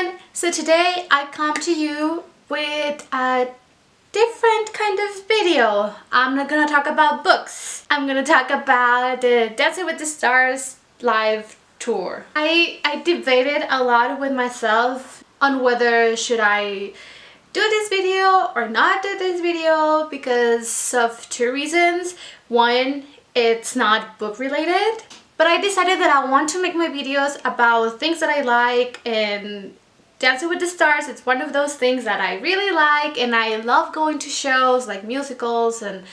everyone! So today I come to you with a different kind of video. I'm not gonna talk about books. I'm gonna talk about the Dancing with the Stars live tour. I debated a lot with myself on whether should I do this video or not do this video because of two reasons. One, it's not book related. But I decided that I want to make my videos about things that I like, and Dancing with the Stars, it's one of those things that I really like, and I love going to shows like musicals and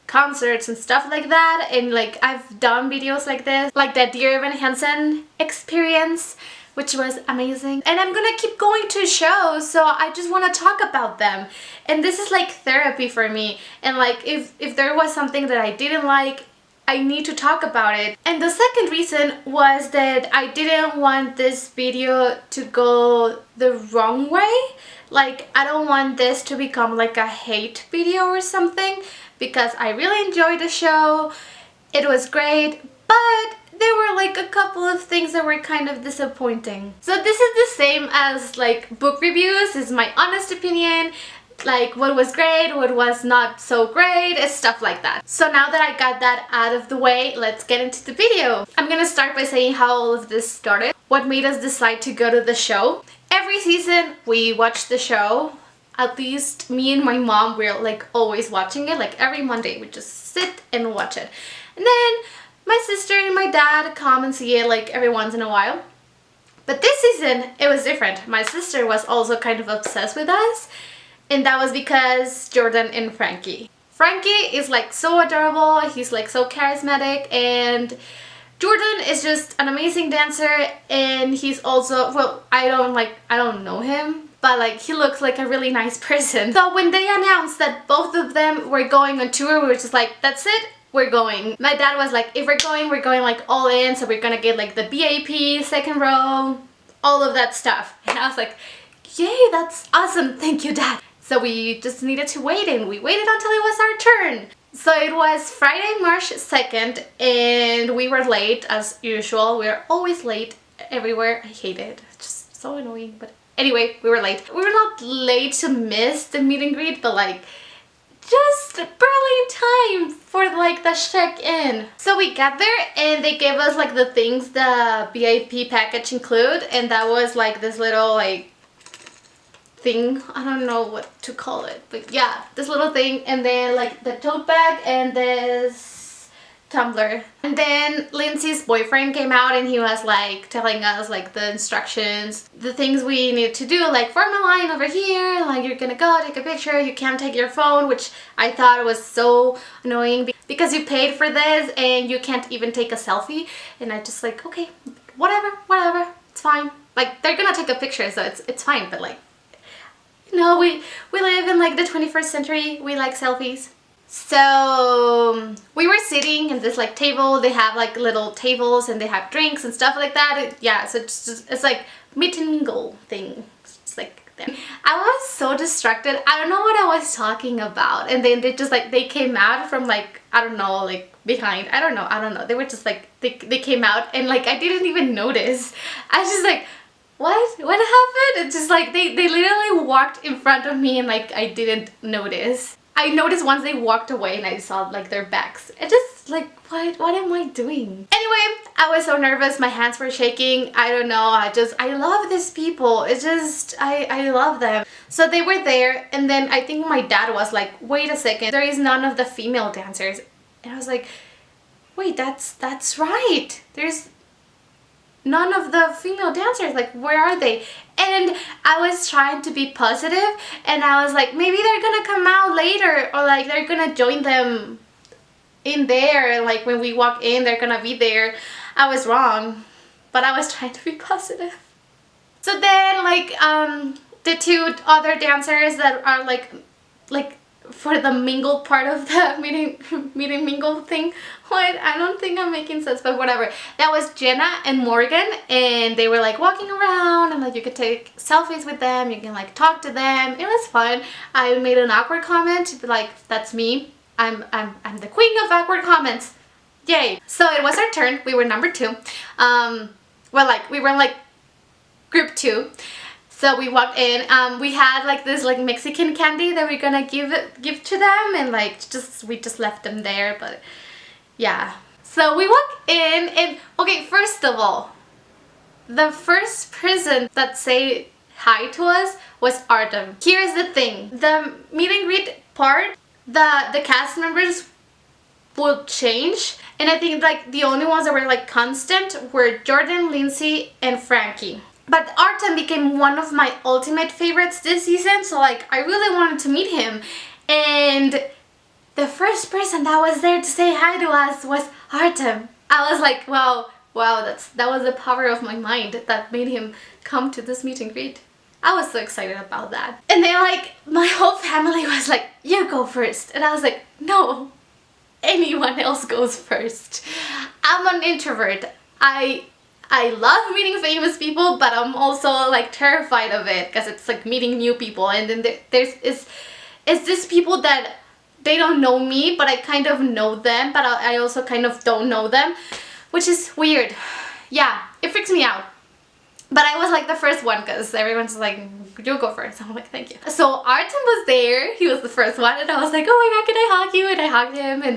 concerts and stuff like that. And like I've done videos like this, like that Dear Evan Hansen experience, which was amazing. And I'm gonna keep going to shows, so I just want to talk about them. And this is like therapy for me. And like if there was something that I didn't like, I need to talk about it. And the second reason was that I didn't want this video to go the wrong way. Like, I don't want this to become like a hate video or something, because I really enjoyed the show. It was great, but there were like a couple of things that were kind of disappointing. So this is the same as like book reviews. It's my honest opinion. Like what was great, what was not so great, stuff like that. So now that I got that out of the way, let's get into the video. I'm gonna start by saying how all of this started. What made us decide to go to the show. Every season we watch the show. At least me and my mom, we're like always watching it. Like every Monday we just sit and watch it. And then my sister and my dad come and see it like every once in a while. But this season it was different. My sister was also kind of obsessed with us. And that was because Jordan and Frankie. Frankie is like so adorable, he's like so charismatic, and Jordan is just an amazing dancer, and he's also, well, I don't know him, but like he looks like a really nice person. So when they announced that both of them were going on tour, we were just like, that's it, we're going. My dad was like, if we're going like all in, so we're gonna get like the VIP, second row, all of that stuff. And I was like, yay, that's awesome, thank you, Dad. So we just needed to wait, and we waited until it was our turn. So it was Friday, March 2nd, and we were late as usual. We're always late everywhere. I hate it. It's just so annoying. But anyway, we were late. We were not late to miss the meet and greet, but like just barely in time for like the check-in. So we got there and they gave us like the things the VIP package include, and that was like this little like thing, I don't know what to call it, but yeah, this little thing, and then like the tote bag and this tumbler. And then Lindsay's boyfriend came out and he was like telling us like the instructions, the things we need to do, like form a line over here, like you're gonna go take a picture, you can't take your phone, which I thought was so annoying because you paid for this and you can't even take a selfie. And I just like, okay, whatever, it's fine. Like they're gonna take a picture, so it's fine, but like, no, we live in like the 21st century. We like selfies. So we were sitting in this like table. They have like little tables and they have drinks and stuff like that. Yeah, so it's like meet and mingle thing. It's like there. I was so distracted. I don't know what I was talking about. And then they just like, they came out from like, I don't know, like behind. I don't know. They were just like, they came out and like I didn't even notice. I was just like, what happened? It's just like they literally walked in front of me and like I didn't notice. I noticed once they walked away and I saw like their backs. It just like, what am I doing? Anyway, I was so nervous, my hands were shaking. I don't know, I love these people. It's just, I love them. So they were there, and then I think my dad was like, wait a second, there is none of the female dancers. And I was like, wait, that's right. There's none of the female dancers, like where are they? And I was trying to be positive, and I was like, maybe they're gonna come out later, or like they're gonna join them in there, like when we walk in they're gonna be there. I was wrong, but I was trying to be positive. So then like the two other dancers that are like for the mingle part of the meet and mingle thing. What? I don't think I'm making sense, but whatever. That was Jenna and Morgan, and they were like walking around, and like you could take selfies with them, you can like talk to them. It was fun. I made an awkward comment, like that's me. I'm the queen of awkward comments. Yay. So it was our turn. We were number 2. Well, like we were like group 2. So we walked in, we had like this like Mexican candy that we're gonna give to them, and like we just left them there, but yeah. So we walked in and, okay, first of all, the first person that said hi to us was Artem. Here's the thing, the meet and greet part, the cast members will change, and I think like the only ones that were like constant were Jordan, Lindsay, and Frankie. But Artem became one of my ultimate favorites this season, so like I really wanted to meet him. And the first person that was there to say hi to us was Artem. I was like, wow, that was the power of my mind that made him come to this meet and greet. I was so excited about that. And then like my whole family was like, you go first. And I was like, no, anyone else goes first. I'm an introvert. I love meeting famous people, but I'm also like terrified of it because it's like meeting new people, and then there's this people that they don't know me, but I kind of know them, but I also kind of don't know them, which is weird. Yeah, it freaks me out. But I was like the first one because everyone's like, you go first. I'm like, thank you. So Artem was there. He was the first one, and I was like, oh my god, can I hug you? And I hugged him, and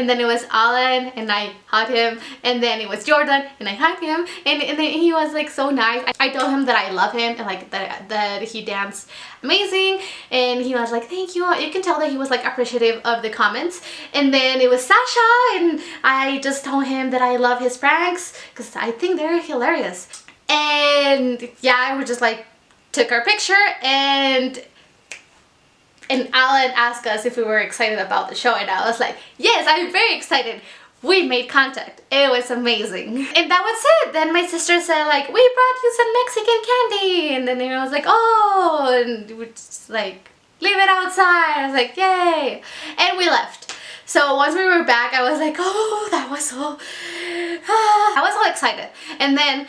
then it was Alan, and I hugged him, and then it was Jordan, and I hugged him, and then he was like so nice. I told him that I love him, and like that he danced amazing, and he was like, thank you. You can tell that he was like appreciative of the comments. And then it was Sasha, and I just told him that I love his pranks because I think they're hilarious. And yeah, we just like took our picture, and Alan asked us if we were excited about the show, and I was like, yes, I'm very excited. We made contact. It was amazing. And that was it. Then my sister said like, we brought you some Mexican candy, and then I was like, oh, and we just like, leave it outside. I was like, yay. And we left. So once we were back, I was like, oh, that was so I was so excited. And then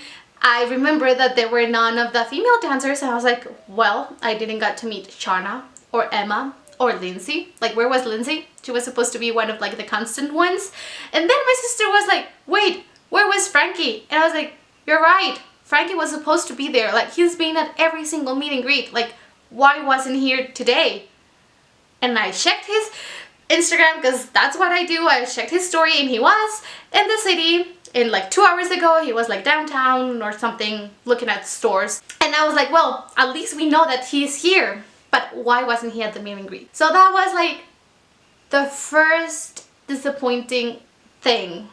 I remember that there were none of the female dancers, and I was like, well, I didn't get to meet Shauna or Emma or Lindsay. Like, where was Lindsay? She was supposed to be one of like the constant ones. And then my sister was like, wait, where was Frankie? And I was like, you're right, Frankie was supposed to be there. Like, he's been at every single meet and greet. Like, why wasn't he here today? And I checked his Instagram because that's what I do. I checked his story, and he was in the city. And like 2 hours ago, he was like downtown or something looking at stores. And I was like, well, at least we know that he's here. But why wasn't he at the meet and greet? So that was like the first disappointing thing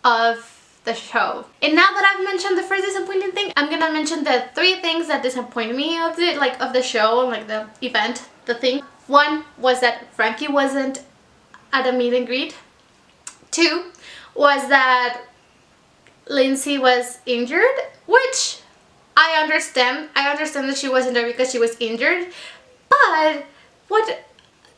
of the show. And now that I've mentioned the first disappointing thing, I'm gonna mention the 3 things that disappointed me of the show, like the event, the thing. 1 was that Frankie wasn't at a meet and greet. 2 was that Lindsay was injured, which I understand. I understand that she wasn't there because she was injured. But what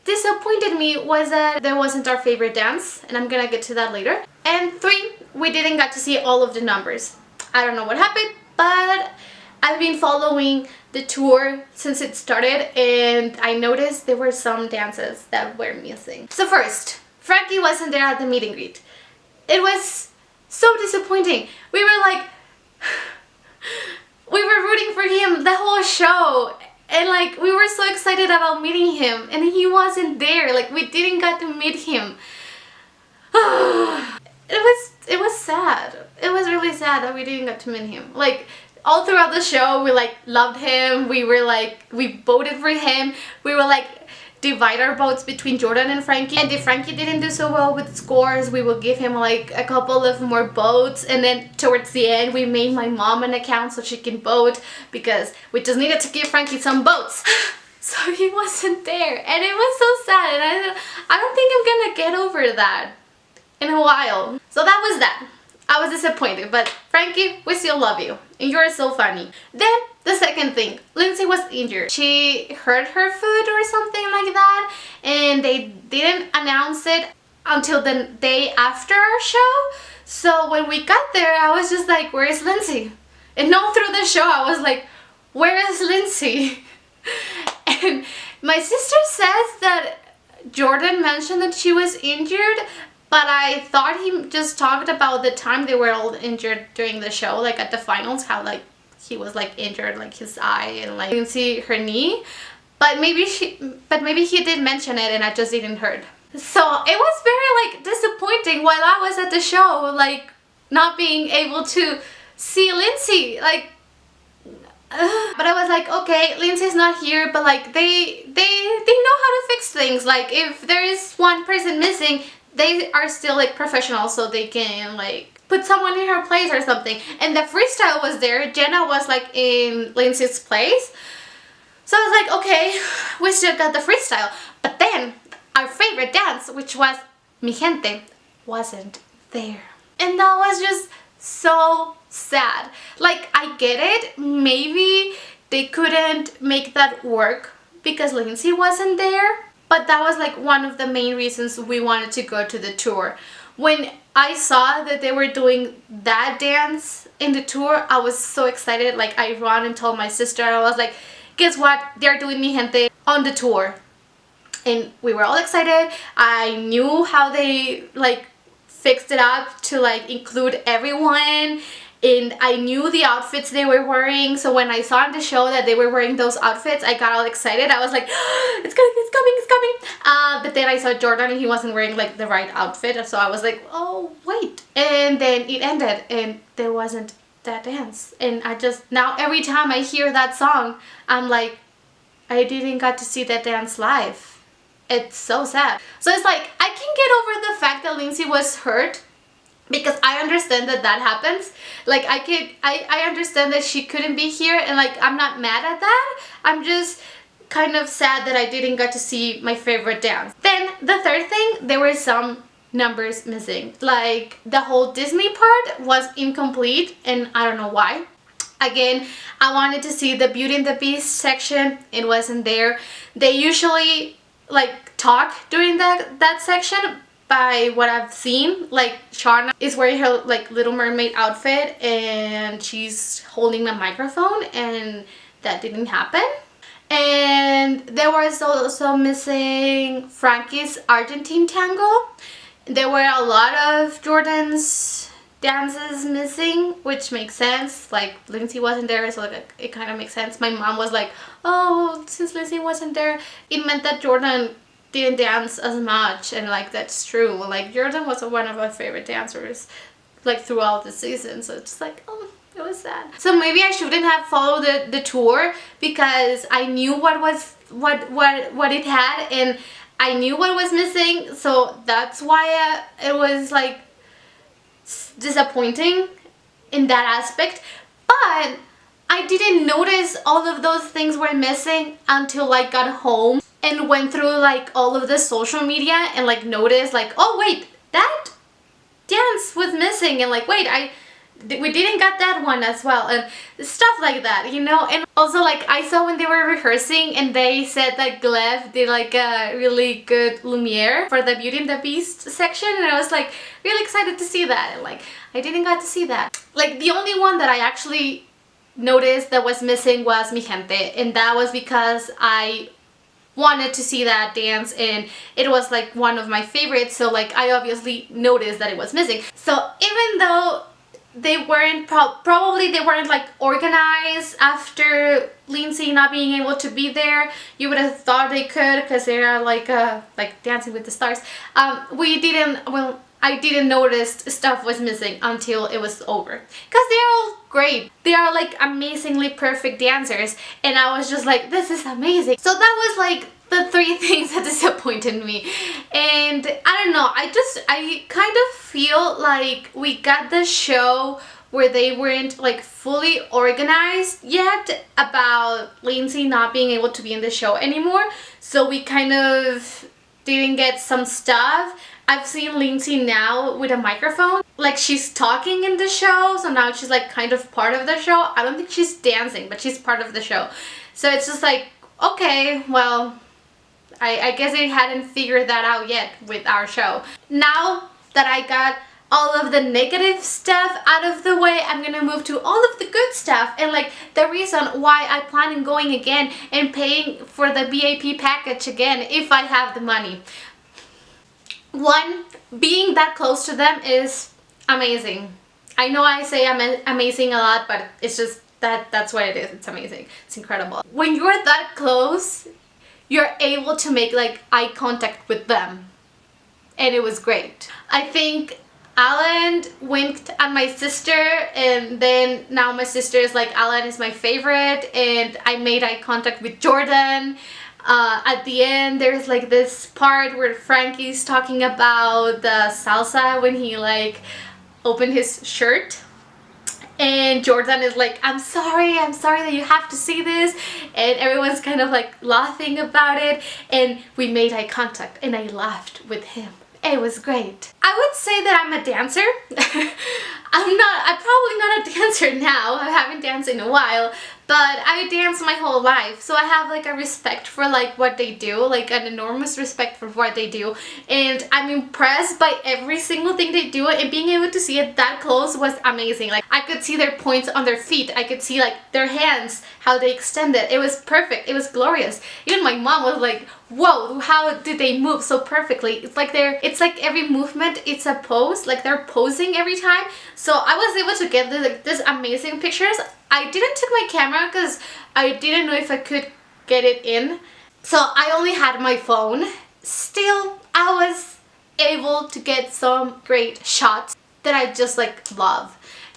disappointed me was that there wasn't our favorite dance, and I'm gonna get to that later. And 3, we didn't get to see all of the numbers. I don't know what happened, but I've been following the tour since it started, and I noticed there were some dances that were missing. So first, Frankie wasn't there at the meet and greet. It was so disappointing. We were like, we were rooting for him the whole show, and like we were so excited about meeting him, and he wasn't there. Like, we didn't get to meet him. It was sad. It was really sad that we didn't get to meet him. Like, all throughout the show, we like loved him. We were like, we voted for him. We were like, divide our votes between Jordan and Frankie, and if Frankie didn't do so well with scores, we will give him like a couple of more votes. And then towards the end, we made my mom an account so she can vote, because we just needed to give Frankie some votes. So he wasn't there, and it was so sad, and I don't think I'm gonna get over that in a while. So that was that. I was disappointed, but Frankie, we still love you, and you're so funny. Then the second thing, Lindsay was injured. She hurt her foot or something like that, and they didn't announce it until the day after our show. So when we got there, I was just like, where is Lindsay? And all through the show, I was like, where is Lindsay? And my sister says that Jordan mentioned that she was injured, but I thought he just talked about the time they were all injured during the show, like at the finals, how like he was like injured, like his eye, and like I didn't see her knee. But maybe he did mention it and I just didn't heard. So it was very like disappointing while I was at the show, like not being able to see Lindsay, like but I was like, okay, Lindsay's not here, but like they know how to fix things. Like if there is one person missing, they are still like professionals, so they can like put someone in her place or something. And the freestyle was there. Jenna was like in Lindsay's place. So I was like, okay, we still got the freestyle. But then our favorite dance, which was Mi Gente, wasn't there. And that was just so sad. Like, I get it. Maybe they couldn't make that work because Lindsay wasn't there. But that was like one of the main reasons we wanted to go to the tour. When I saw that they were doing that dance in the tour, I was so excited. Like, I ran and told my sister. I was like, guess what? They're doing Mi Gente on the tour. And we were all excited. I knew how they like fixed it up to like include everyone. And I knew the outfits they were wearing. So when I saw on the show that they were wearing those outfits, I got all excited. I was like, oh, it's coming. But then I saw Jordan and he wasn't wearing like the right outfit. So I was like, oh, wait. And then it ended and there wasn't that dance. And I just, now every time I hear that song, I'm like, I didn't get to see that dance live. It's so sad. So it's like, I can get over the fact that Lindsay was hurt because I understand that that happens. Like I understand that she couldn't be here and like I'm not mad at that. I'm just kind of sad that I didn't get to see my favorite dance. Then the third thing, there were some numbers missing. Like the whole Disney part was incomplete and I don't know why. Again, I wanted to see the Beauty and the Beast section. It wasn't there. They usually like talk during that section. By what I've seen, like Shauna is wearing her like Little Mermaid outfit and she's holding the microphone and that didn't happen. And there was also missing Frankie's Argentine tango. There were a lot of Jordan's dances missing, which makes sense. Like Lindsay wasn't there, so like, it kind of makes sense. My mom was like, oh, since Lindsay wasn't there, it meant that Jordan didn't dance as much, and like that's true. Like Jordan was one of my favorite dancers like throughout the season, so it's like, oh, it was sad. So maybe I shouldn't have followed the tour because I knew what it had and I knew what was missing, so that's why it was like disappointing in that aspect. But I didn't notice all of those things were missing until I got home and went through like all of the social media and like noticed like, oh wait, that dance was missing, and like wait, we didn't get that one as well, and stuff like that, you know. And also like I saw when they were rehearsing and they said that Gleb did like a really good Lumiere for the Beauty and the Beast section, and I was like really excited to see that, and like I didn't get to see that. Like the only one that I actually noticed that was missing was Mi Gente, and that was because I wanted to see that dance and it was like one of my favorites, so like I obviously noticed that it was missing. So even though they weren't probably they weren't like organized after Lindsay not being able to be there, you would have thought they could because they are like Dancing with the Stars. I didn't notice stuff was missing until it was over because they're all great. They are like amazingly perfect dancers and I was just like, this is amazing. So that was like the three things that disappointed me. And I don't know, I kind of feel like we got the show where they weren't like fully organized yet about Lindsay not being able to be in the show anymore, so we kind of didn't get some stuff. I've seen Lindsay now with a microphone, like she's talking in the show, so now she's like kind of part of the show. I don't think she's dancing, but she's part of the show. So it's just like, okay, well, I guess they hadn't figured that out yet with our show. Now that I got all of the negative stuff out of the way, I'm gonna move to all of the good stuff and like the reason why I plan on going again and paying for the BAP package again if I have the money. One, being that close to them is amazing. I know I say I'm amazing a lot, but it's just that's what it is. It's amazing. It's incredible. When you're that close, you're able to make like eye contact with them, and it was great. I think Alan winked at my sister, and then now my sister is like, Alan is my favorite, and I made eye contact with Jordan. At the end, there's like this part where Frankie's talking about the salsa when he like opened his shirt, and Jordan is like, I'm sorry that you have to see this, and everyone's kind of like laughing about it, and we made eye contact and I laughed with him. It was great. I would say that I'm a dancer. I'm probably not a dancer now. I haven't danced in a while, but I danced my whole life. So I have like a respect for like what they do, like an enormous respect for what they do. And I'm impressed by every single thing they do, and being able to see it that close was amazing. Like I could see their points on their feet. I could see like their hands, how they extended. It was perfect. It was glorious. Even my mom was like, whoa, how did they move so perfectly? It's like every movement, it's a pose, like they're posing every time. So I was able to get this amazing pictures. I didn't take my camera because I didn't know if I could get it in. So I only had my phone. Still, I was able to get some great shots that I just like love.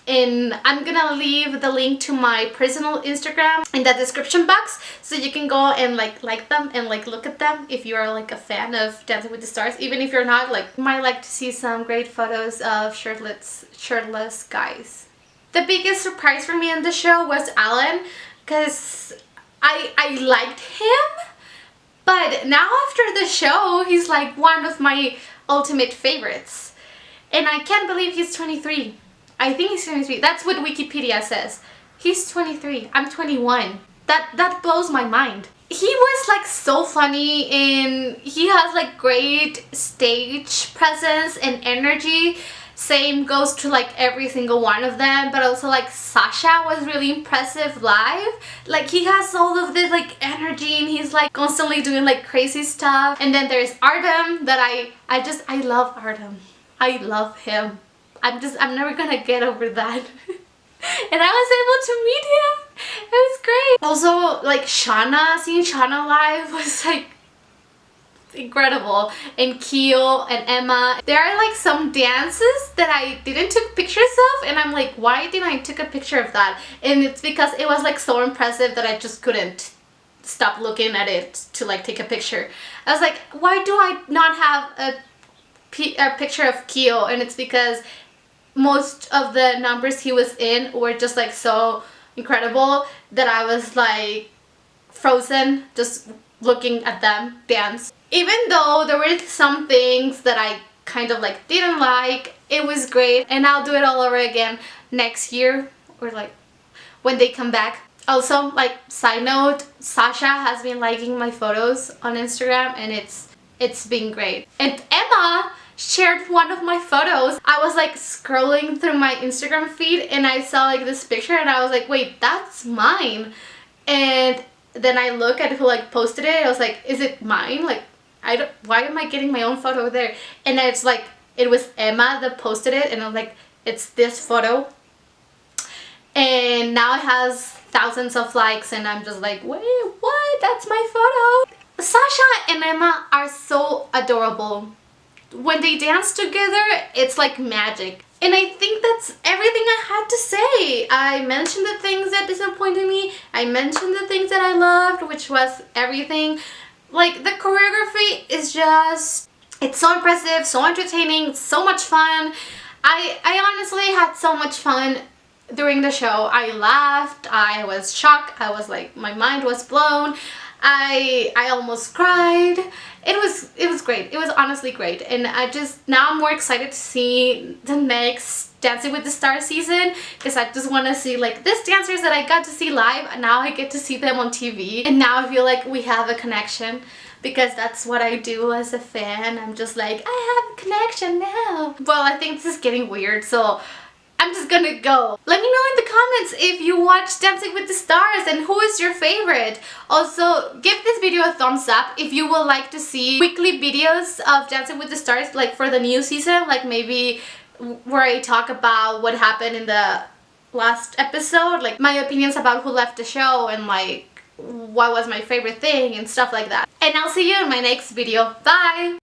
And I'm gonna leave the link to my personal Instagram in the description box, so you can go and like them and like look at them if you are like a fan of Dancing with the Stars. Even if you're not, like, you might like to see some great photos of shirtless guys. The biggest surprise for me on the show was Alan, because I liked him, but now after the show he's like one of my ultimate favorites, and I can't believe he's 23. I think he's 23. That's what Wikipedia says. He's 23. I'm 21. That blows my mind. He was like so funny, and he has like great stage presence and energy. Same goes to like every single one of them, but also like Sasha was really impressive live. Like he has all of this like energy, and he's like constantly doing like crazy stuff. And then there's Artem that I love Artem. I love him. I'm never gonna get over that. And I was able to meet him. It was great. Also, like Shauna, seeing Shauna live was like incredible. And Keo and Emma. There are like some dances that I didn't take pictures of, and I'm like, why didn't I take a picture of that? And it's because it was like so impressive that I just couldn't stop looking at it to like take a picture. I was like, why do I not have a picture of Keo? And it's because most of the numbers he was in were just like so incredible that I was like frozen just looking at them dance. Even though there were some things that I kind of like didn't like, it was great, and I'll do it all over again next year, or like when they come back. Also, like, side note, Sasha has been liking my photos on Instagram, and it's been great. And Emma shared one of my photos. I was like scrolling through my Instagram feed, and I saw like this picture, and I was like, wait, that's mine. And then I look at who like posted it. I was like, is it mine? Like, why am I getting my own photo there? And it's like, it was Emma that posted it, and I'm like, it's this photo. And now it has thousands of likes, and I'm just like, wait, what? That's my photo. Sasha and Emma are so adorable. When they dance together, it's like magic. And I think that's everything I had to say. I mentioned the things that disappointed me. I mentioned the things that I loved, which was everything. Like, the choreography is just, it's so impressive, so entertaining, so much fun. I honestly had so much fun during the show. I laughed, I was shocked, I was like, my mind was blown. I almost cried. It was great. It was honestly great, and now I'm more excited to see the next Dancing with the Stars season, because I just want to see like these dancers that I got to see live, and now I get to see them on TV, and now I feel like we have a connection, because that's what I do as a fan. I'm just like, I have a connection now. Well, I think this is getting weird, so I'm just gonna go. Let me know in the comments if you watch Dancing with the Stars and who is your favorite. Also, give this video a thumbs up if you would like to see weekly videos of Dancing with the Stars, like for the new season, like maybe where I talk about what happened in the last episode, like my opinions about who left the show and like what was my favorite thing and stuff like that. And I'll see you in my next video. Bye!